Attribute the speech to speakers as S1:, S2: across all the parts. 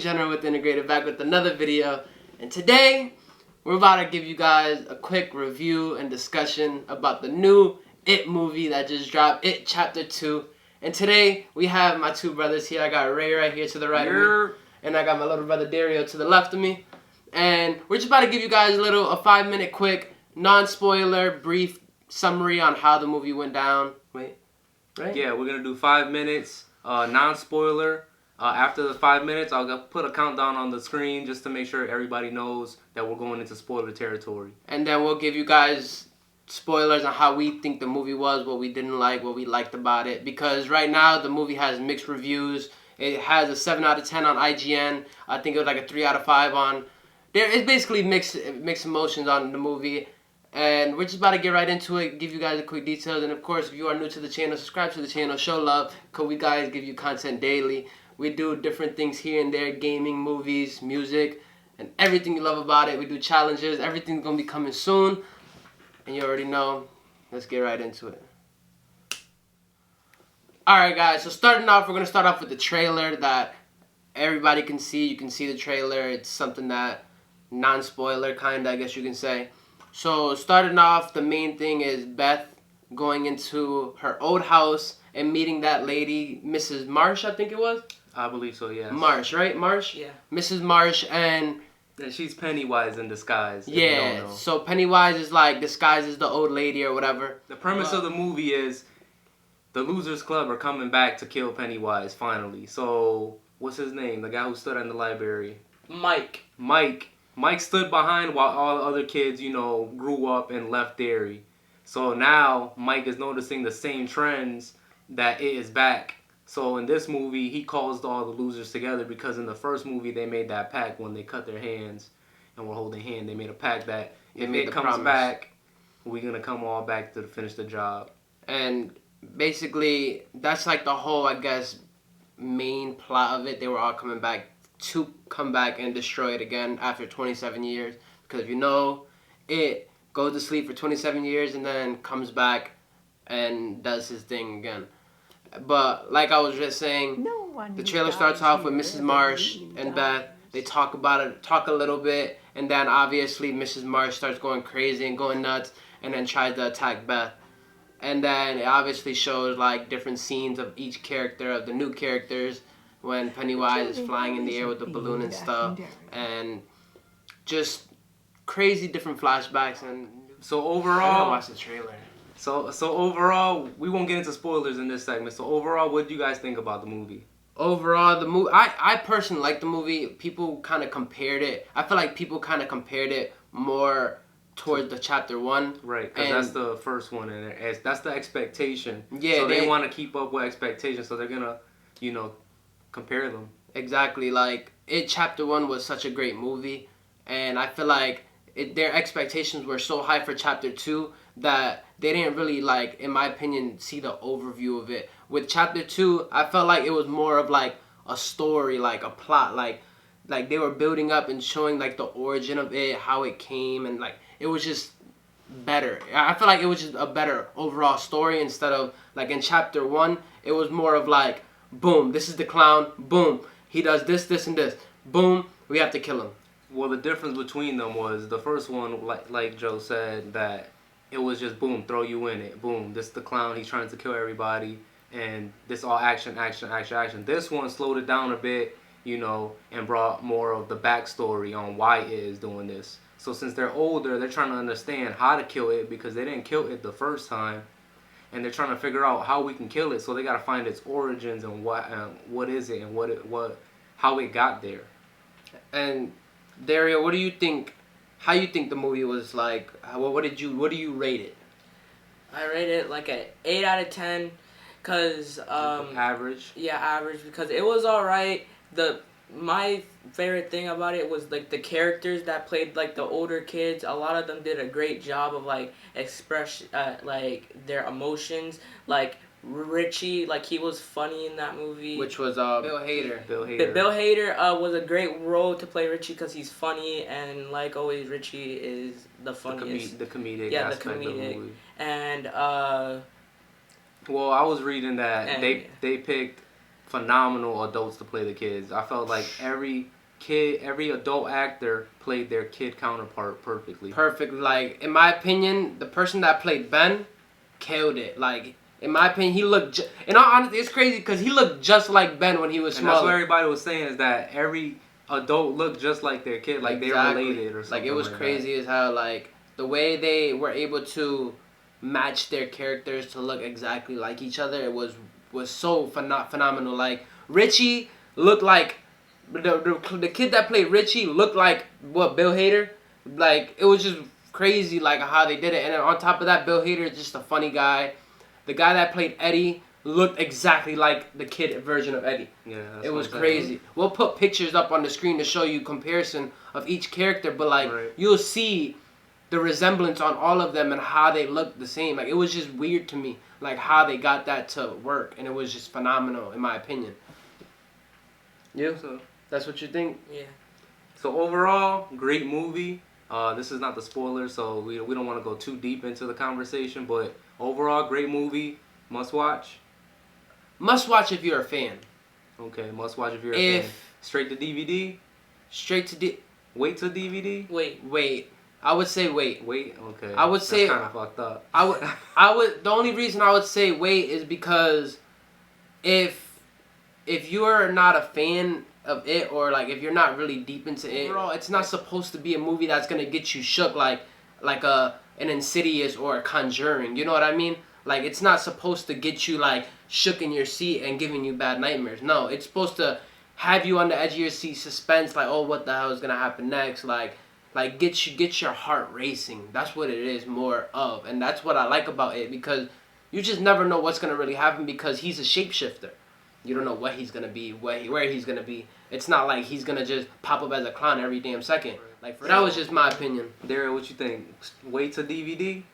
S1: General with Integrated, back with another video. And today, we're about to give you guys a quick review and discussion about the new It movie that just dropped, It Chapter 2. And today, we have my two brothers here. I got Ray right here to the right of me. And I got my little brother Dario to the left of me. And we're just about to give you guys a 5-minute quick, non-spoiler, brief summary on how the movie went down. Wait, right?
S2: Yeah, we're going to do 5 minutes, non-spoiler. After the 5 minutes, I'll put a countdown on the screen just to make sure everybody knows that we're going into spoiler territory.
S1: And then we'll give you guys spoilers on how we think the movie was, what we didn't like, what we liked about it. Because right now, the movie has mixed reviews. It has a 7 out of 10 on IGN. I think it was like a 3 out of 5 on... It's basically mixed emotions on the movie. And we're just about to get right into it, give you guys a quick details. And of course, if you are new to the channel, subscribe to the channel, show love, because we guys give you content daily. We do different things here and there, gaming, movies, music, and everything you love about it. We do challenges. Everything's going to be coming soon. And you already know. Let's get right into it. Alright guys, so starting off, we're going to start off with the trailer that everybody can see. You can see the trailer. It's something that, non-spoiler kind of, I guess you can say. So starting off, the main thing is Beth going into her old house and meeting that lady, Mrs. Marsh, I think it was?
S2: I believe so, yes.
S1: Marsh, right? Marsh?
S3: Yeah.
S1: Mrs. Marsh, and...
S2: she's Pennywise in disguise.
S1: Yeah, so Pennywise is like disguised as the old lady or whatever.
S2: The premise of the movie is the Losers Club are coming back to kill Pennywise, finally. So, what's his name? The guy who stood in the library.
S3: Mike.
S2: Mike stood behind while all the other kids, grew up and left Derry. So now, Mike is noticing the same trends that It is back. So in this movie, he calls all the losers together because in the first movie, they made that pact when they cut their hands and were holding hands. They made a pact that if it comes back, we're going to come all back to finish the job.
S1: And basically, that's like the whole, I guess, main plot of it. They were all coming back to come back and destroy it again after 27 years. Because it goes to sleep for 27 years and then comes back and does his thing again. But like I was just saying, the trailer starts off with Mrs. Marsh and Beth. They talk a little bit, and then obviously Mrs. Marsh starts going crazy and going nuts, and then tries to attack Beth. And then it obviously shows like different scenes of each character, of the new characters, when Pennywise is flying in the air with the balloon and stuff, and just crazy different flashbacks. And
S2: so overall,
S1: I gotta watch the trailer.
S2: So overall, we won't get into spoilers in this segment. So overall, what do you guys think about the movie?
S1: Overall, the movie, I personally like the movie. People kind of compared it. I feel like people kind of compared it more towards the chapter 1.
S2: Right, because that's the first one, and that's the expectation.
S1: Yeah,
S2: so they want to keep up with expectations, so they're gonna, compare them.
S1: Exactly, like It Chapter 1 was such a great movie, and I feel like their expectations were so high for Chapter 2 that they didn't really, like, in my opinion, see the overview of it. With Chapter 2, I felt like it was more of, like, a story, like, a plot. Like they were building up and showing, like, the origin of it, how it came, and, like, it was just better. I feel like it was just a better overall story instead of, like, in Chapter 1, it was more of, like, boom, this is the clown, boom, he does this, this, and this, boom, we have to kill him.
S2: Well, the difference between them was the first one, like Joe said, that it was just boom, throw you in it. Boom, this is the clown, he's trying to kill everybody. And this all action, action, action, action. This one slowed it down a bit, and brought more of the backstory on why it is doing this. So since they're older, they're trying to understand how to kill it because they didn't kill it the first time. And they're trying to figure out how we can kill it. So they got to find its origins and what is it and how it got there.
S1: And Dario, what do you think? How you think the movie was like? What do you rate it?
S3: I rate it like an 8 out of 10, cause
S2: average.
S3: Yeah, average, because it was alright. My favorite thing about it was like the characters that played like the older kids. A lot of them did a great job of like express like their emotions. Like Richie, like he was funny in that movie.
S1: Which was Bill Hader.
S2: Bill
S3: Hader was a great role to play Richie because he's funny, and like always, Richie is the funniest.
S2: The comedic
S3: yeah,
S2: aspect
S3: the comedic.
S2: Of the movie.
S3: And
S2: well, I was reading that they picked phenomenal adults to play the kids. I felt like every adult actor played their kid counterpart perfectly.
S1: Perfect. Like, in my opinion, the person that played Ben killed it. Like, in my opinion, he looked. In all honesty, it's crazy because he looked just like Ben when he was
S2: And that's what
S1: smaller.
S2: everybody was saying, is that every adult looked just like their kid, like they were related or something.
S1: Like, it was crazy as how, like, the way they were able to match their characters to look exactly like each other, it was so phenomenal. Like, Richie looked like the kid that played Richie looked like Bill Hader. Like, it was just crazy, like, how they did it. And then on top of that, Bill Hader is just a funny guy. The guy that played Eddie looked exactly like the kid version of Eddie.
S2: Yeah,
S1: it was crazy. We'll put pictures up on the screen to show you comparison of each character, but like you'll see the resemblance on all of them and how they look the same. Like, it was just weird to me, like how they got that to work, and it was just phenomenal in my opinion. You? So that's what you think?
S3: Yeah.
S2: So overall, great movie. This is not the spoiler, so we don't want to go too deep into the conversation, but overall, great movie. Must watch.
S1: Must watch if you're a fan.
S2: Okay, must watch if you're a fan. Straight to DVD?
S1: Straight to
S2: Wait to DVD?
S1: Wait. I would say wait.
S2: Wait? Okay.
S1: I would say
S2: kind of fucked up.
S1: I would the only reason I would say wait is because if you are not a fan of it, or like if you're not really deep into it, overall, it's not supposed to be a movie that's gonna get you shook like an Insidious or a Conjuring. You know what I mean? Like, it's not supposed to get you like shook in your seat and giving you bad nightmares. No, it's supposed to have you on the edge of your seat, suspense, like, oh, what the hell is gonna happen next? Like get your heart racing. That's what it is more of, and that's what I like about it, because you just never know what's gonna really happen, because he's a shapeshifter. You don't know what he's gonna be, where he's gonna be. It's not like he's gonna just pop up as a clown every damn second. Like, that was just my opinion.
S2: Daryl, what you think? Wait to DVD?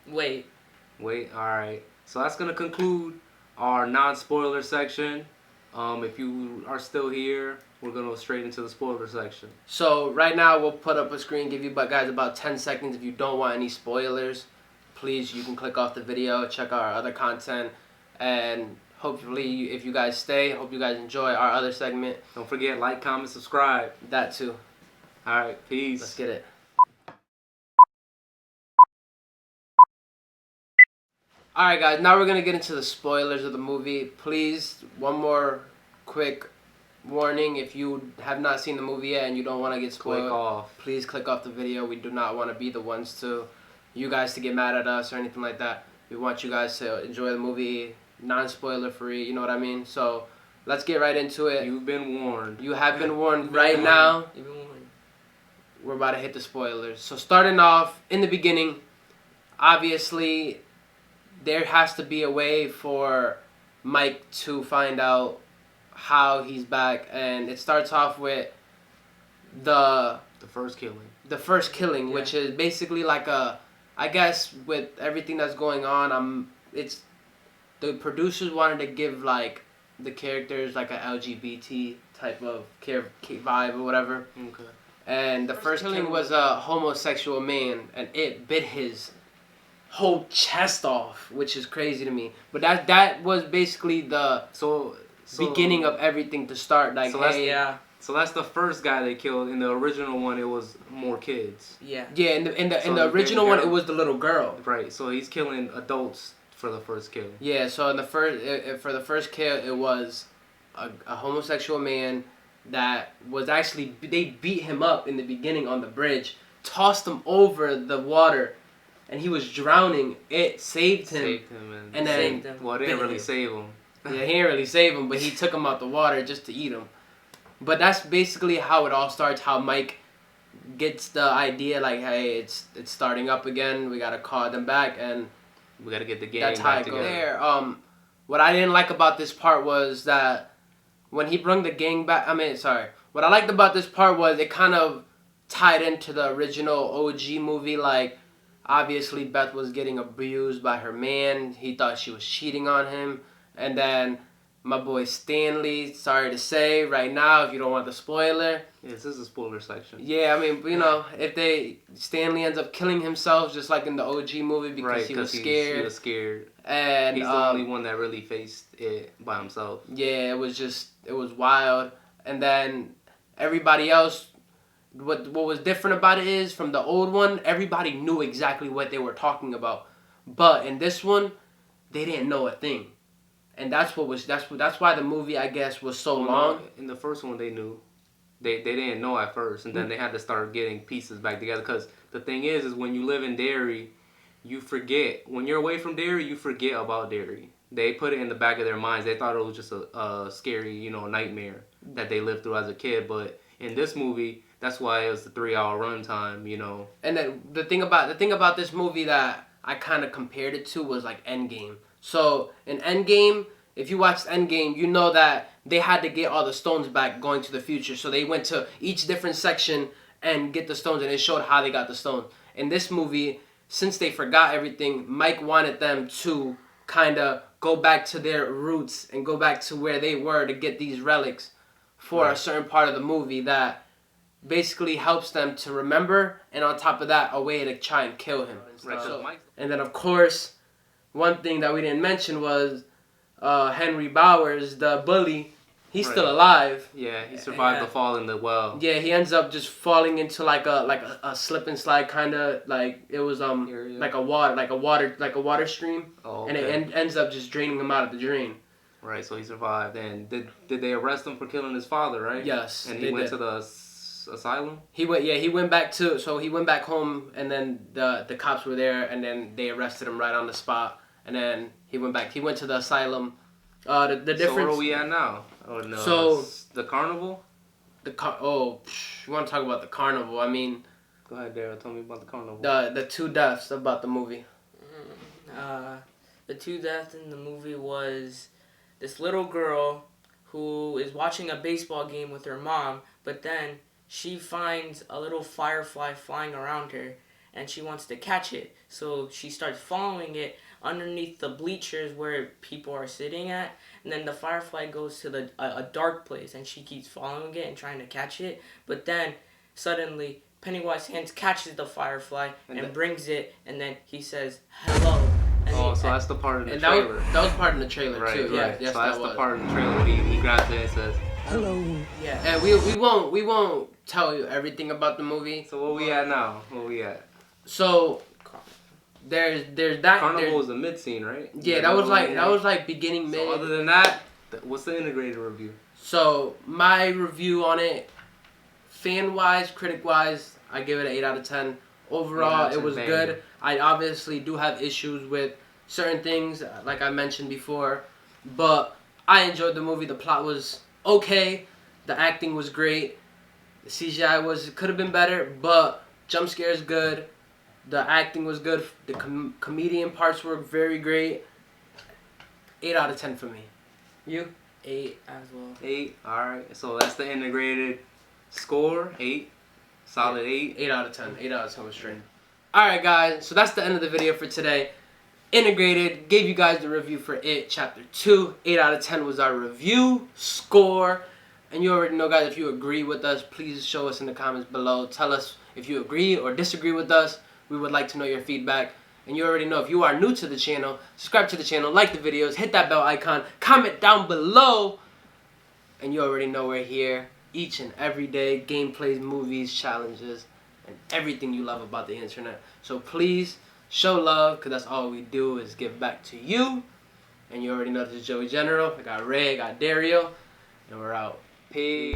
S3: Wait.
S2: Alright. So that's gonna conclude our non-spoiler section. If you are still here, we're gonna go straight into the spoiler section.
S1: So right now we'll put up a screen, give you guys about 10 seconds. If you don't want any spoilers, please, you can click off the video, check out our other content, and hopefully, if you guys stay, hope you guys enjoy our other segment.
S2: Don't forget, like, comment, subscribe.
S1: That too.
S2: Alright, peace.
S1: Let's get it. Alright guys, now we're going to get into the spoilers of the movie. Please, one more quick warning. If you have not seen the movie yet and you don't want to get spoiled, please click off the video. We do not want to be the ones to get mad at us or anything like that. We want you guys to enjoy the movie, non-spoiler free, you know what I mean? So, let's get right into it.
S2: You've been warned.
S1: You have been warned. Right now,
S3: You've been warned.
S1: We're about to hit the spoilers. So starting off, in the beginning, obviously, there has to be a way for Mike to find out how he's back. And it starts off with the
S2: first killing.
S1: The first killing,
S3: Yeah.
S1: which is basically like I guess with everything that's going on, it's the producers wanted to give like the characters like a LGBT type of vibe or whatever.
S2: Okay.
S1: And the first killing was a homosexual man, and it bit his whole chest off, which is crazy to me. But that was basically the beginning of everything to start. Like,
S2: so that's the first guy they killed. In the original one, it was more kids.
S3: Yeah.
S1: Yeah, in the original one, it was the little girl.
S2: Right. So he's killing adults for the first kill.
S1: Yeah. So in the for the first kill, it was a homosexual man that was actually, they beat him up in the beginning on the bridge, tossed him over the water, and he was drowning. It saved him. And then
S2: Well, they didn't really save him.
S1: Yeah, he didn't really save him, but he took him out the water just to eat him. But that's basically how it all starts, how Mike gets the idea, like, hey, it's starting up again, we gotta call them back, and
S2: we gotta get the gang
S1: that's how
S2: back
S1: it goes.
S2: together.
S1: There, what I didn't like about this part was that when he brought the gang back, what I liked about this part was it kind of tied into the original OG movie. Like, obviously Beth was getting abused by her man. He thought she was cheating on him. And then My boy Stanley, sorry to say right now, if you don't want the spoiler.
S2: Yeah, this is a spoiler section.
S1: Yeah, I mean, you know, Stanley ends up killing himself just like in the OG movie because he was scared.
S2: He was scared.
S1: And
S2: he's the only one that really faced it by himself.
S1: Yeah, it was wild. And then everybody else, what was different about it is from the old one, everybody knew exactly what they were talking about. But in this one, they didn't know a thing. And that's why the movie, I guess, was so long.
S2: No, in the first one, they knew. They didn't know at first, and then they had to start getting pieces back together. Because the thing is when you live in Derry, you forget. When you're away from Derry, you forget about Derry. They put it in the back of their minds. They thought it was just a scary, nightmare that they lived through as a kid. But in this movie, that's why it was the 3-hour runtime,
S1: And then the thing about this movie that I kind of compared it to was like Endgame. So in Endgame, if you watched Endgame, you know that they had to get all the stones back going to the future. So they went to each different section and get the stones, and it showed how they got the stones. In this movie, since they forgot everything, Mike wanted them to kind of go back to their roots and go back to where they were to get these relics for a certain part of the movie that basically helps them to remember, and on top of that, a way to try and kill him. And then, of course, one thing that we didn't mention was Henry Bowers, the bully. He's still alive.
S2: Yeah, he survived the fall in the well.
S1: Yeah, he ends up just falling into like a slip and slide kind of like it was like a water stream.
S2: Oh, okay.
S1: And it ends up just draining him out of the drain.
S2: Right, so he survived. And did they arrest him for killing his father? Right.
S1: Yes.
S2: And he went to the asylum.
S1: He went back home, and then the cops were there, and then they arrested him right on the spot, and then he went back. He went to the asylum. The difference. So
S2: where are we at now? Oh no.
S1: So
S2: the carnival.
S1: You want to talk about the carnival? I mean.
S2: Go ahead, Daryl. Tell me about the carnival.
S1: The two deaths about the movie.
S3: The two deaths in the movie was this little girl who is watching a baseball game with her mom, but then she finds a little firefly flying around her, and she wants to catch it. So she starts following it underneath the bleachers where people are sitting at, and then the firefly goes to a dark place, and she keeps following it and trying to catch it. But then suddenly Pennywise hands catches the firefly and brings it, and then he says hello. And
S2: so that's the part in the trailer.
S1: That was part in the trailer too.
S2: Right.
S1: Yes,
S2: so that's the part in the trailer where he grabs it and says hello.
S1: Yeah. And we won't tell you everything about the movie.
S2: So where we at now?
S1: So there's that.
S2: Carnival was a mid scene, right?
S1: Yeah, that was like beginning mid.
S2: So other than that, what's the integrated review?
S1: So my review on it, fan wise, critic wise, I give it an 8 out of 10. Overall, it was good. I obviously do have issues with certain things, like I mentioned before, but I enjoyed the movie. The plot was okay. The acting was great. The CGI could have been better, but jump scares good. The acting was good. The comedian parts were very great. 8 out of 10 for me. You?
S3: 8 as well.
S2: 8. All right. So that's the integrated score. 8. Solid 8.
S1: 8 out of 10. 8 out of 10 was straight. Alright guys, so that's the end of the video for today. Integrated, gave you guys the review for It Chapter 2. 8 out of 10 was our review score. And you already know guys, if you agree with us, please show us in the comments below. Tell us if you agree or disagree with us. We would like to know your feedback. And you already know, if you are new to the channel, subscribe to the channel, like the videos, hit that bell icon, comment down below. And you already know we're here each and every day. Gameplays, movies, challenges, and everything you love about the internet. So please show love, because that's all we do is give back to you. And you already know this is Joey General. I got Ray, I got Dario, and we're out. Peace.